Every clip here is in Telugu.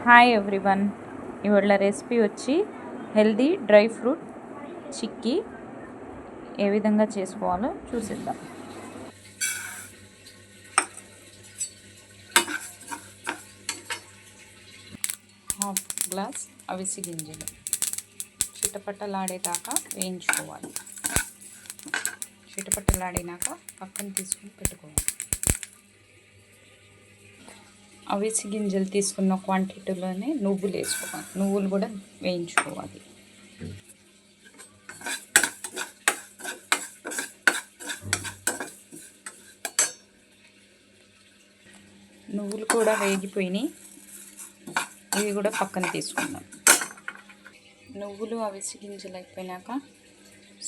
హాయ్ ఎవ్రీవన్, ఇవాళ రెసిపీ వచ్చి హెల్దీ డ్రై ఫ్రూట్ చిక్కీ ఏ విధంగా చేసుకోవాలో చూసిద్దాం. హాఫ్ గ్లాస్ అవిసి గింజలు చిటపట్టలాడేదాకా వేయించుకోవాలి. చిటపట్టలాడినాక పక్కన తీసుకుని పెట్టుకోవాలి. అవిసి గింజలు తీసుకున్న క్వాంటిటీలోనే నువ్వులు వేసుకోవాలి. నువ్వులు కూడా వేయించుకోవాలి. నువ్వులు కూడా వేగిపోయినాయి. ఇవి కూడా పక్కన తీసుకుందాం. నువ్వులు అవిసి గింజలు అయిపోయినాక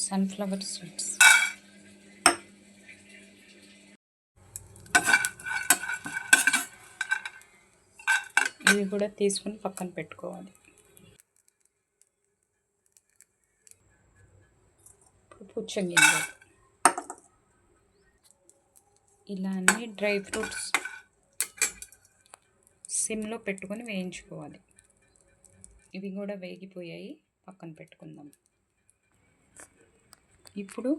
సన్ఫ్లవర్ సీడ్స్ ఇవి కూడా తీసుకుని పక్కన పెట్టుకోవాలి. పుచ్చగింజలు ఇలా అన్ని డ్రై ఫ్రూట్స్ సిమ్లో పెట్టుకొని వేయించుకోవాలి. ఇవి కూడా వేగిపోయాయి, పక్కన పెట్టుకుందాం. ఇప్పుడు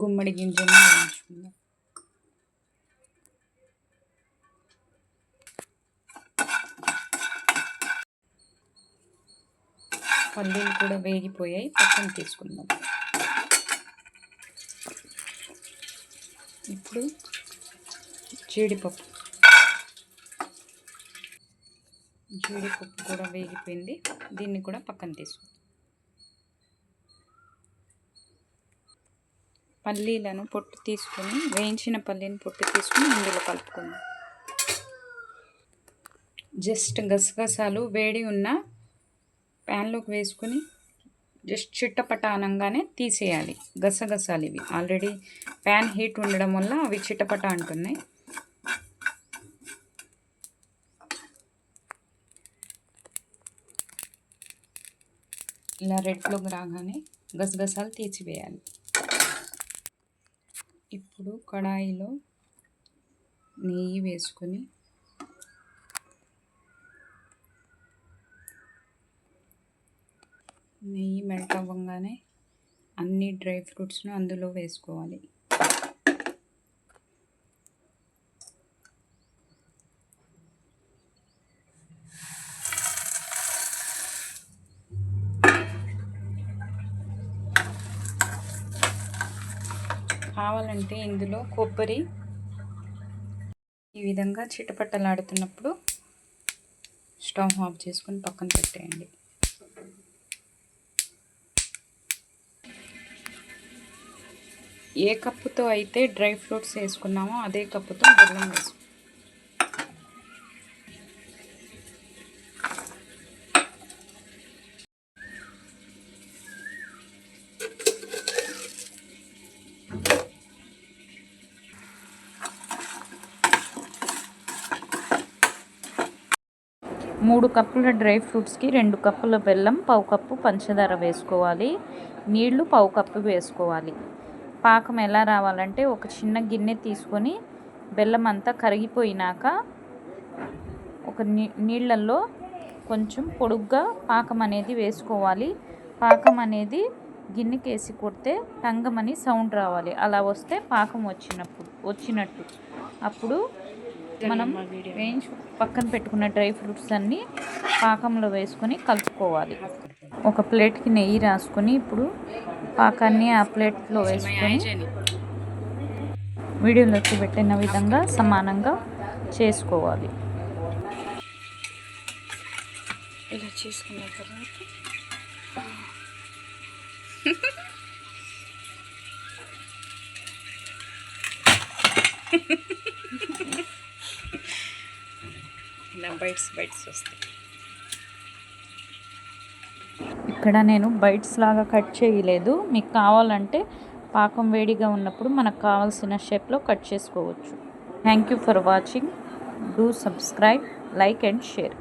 గుమ్మడి గింజలను వేయించుకుందాం. పల్లీలు కూడా వేగిపోయాయి, పక్కన తీసుకుందాం. ఇప్పుడు జీడిపప్పు కూడా వేగిపోయింది, దీన్ని కూడా పక్కన తీసుకుందాం. పల్లీలను పొట్టు తీసుకొని వేయించిన పల్లీని పొట్టు తీసుకొని ఇందులో కలుపుకుందాం. జస్ట్ గసగసాలు వేడి ఉన్న ప్యాన్లోకి వేసుకొని జస్ట్ చిట్టపట అనగానే తీసేయాలి. గసగసాలు ఇవి ఆల్రెడీ ప్యాన్ హీట్ ఉండడం వల్ల అవి చిట్టపట అంటున్నాయి. ఇలా రెడ్లోకి రాగానే గసగసాలు తీసివేయాలి. ఇప్పుడు కడాయిలో నెయ్యి వేసుకొని నెయ్యి మెల్ట్ అవ్వగానే అన్ని డ్రై ఫ్రూట్స్ను అందులో వేసుకోవాలి. కావాలంటే ఇందులో కొబ్బరి ఈ విధంగా చిటపట్టలాడుతున్నప్పుడు స్టవ్ ఆఫ్ చేసుకొని పక్కన పెట్టేయండి. ఏ కప్పుతో అయితే డ్రై ఫ్రూట్స్ వేసుకున్నామో అదే కప్పుతో బెల్లం వేసుకుంటాం. మూడు కప్పుల డ్రై ఫ్రూట్స్కి 2 కప్పుల బెల్లం, పావు కప్పు పంచదార వేసుకోవాలి. నీళ్లు పావు కప్పు వేసుకోవాలి. పాకం ఎలా రావాలంటే ఒక చిన్న గిన్నె తీసుకొని బెల్లం అంతా కరిగిపోయినాక ఒక నీళ్ళల్లో కొంచెం పొడుగ్గా పాకం అనేది వేసుకోవాలి. పాకం అనేది గిన్నెకేసి కొడితే టంగమని సౌండ్ రావాలి. అలా వస్తే పాకం వచ్చినట్టు. అప్పుడు మనం వేయించి పక్కన పెట్టుకున్న డ్రై ఫ్రూట్స్ అన్నీ పాకంలో వేసుకొని కలుపుకోవాలి. ఒక ప్లేట్కి నెయ్యి రాసుకొని ఇప్పుడు పాకాన్ని ఆ ప్లేట్లో వేసుకొని వీడియోలోకి పెట్టిన విధంగా సమానంగా చేసుకోవాలి. ఇలా చేసుకున్న తర్వాత ఇలా బైట్స్ వస్తాయి. ఇక్కడ నేను బైట్స్ లాగా కట్ చేయలేదు. మీకు కావాలంటే పాకం వేడిగా ఉన్నప్పుడు మనకు కావాల్సిన షేప్లో కట్ చేసుకోవచ్చు. Thank you for watching. Do subscribe, like and share.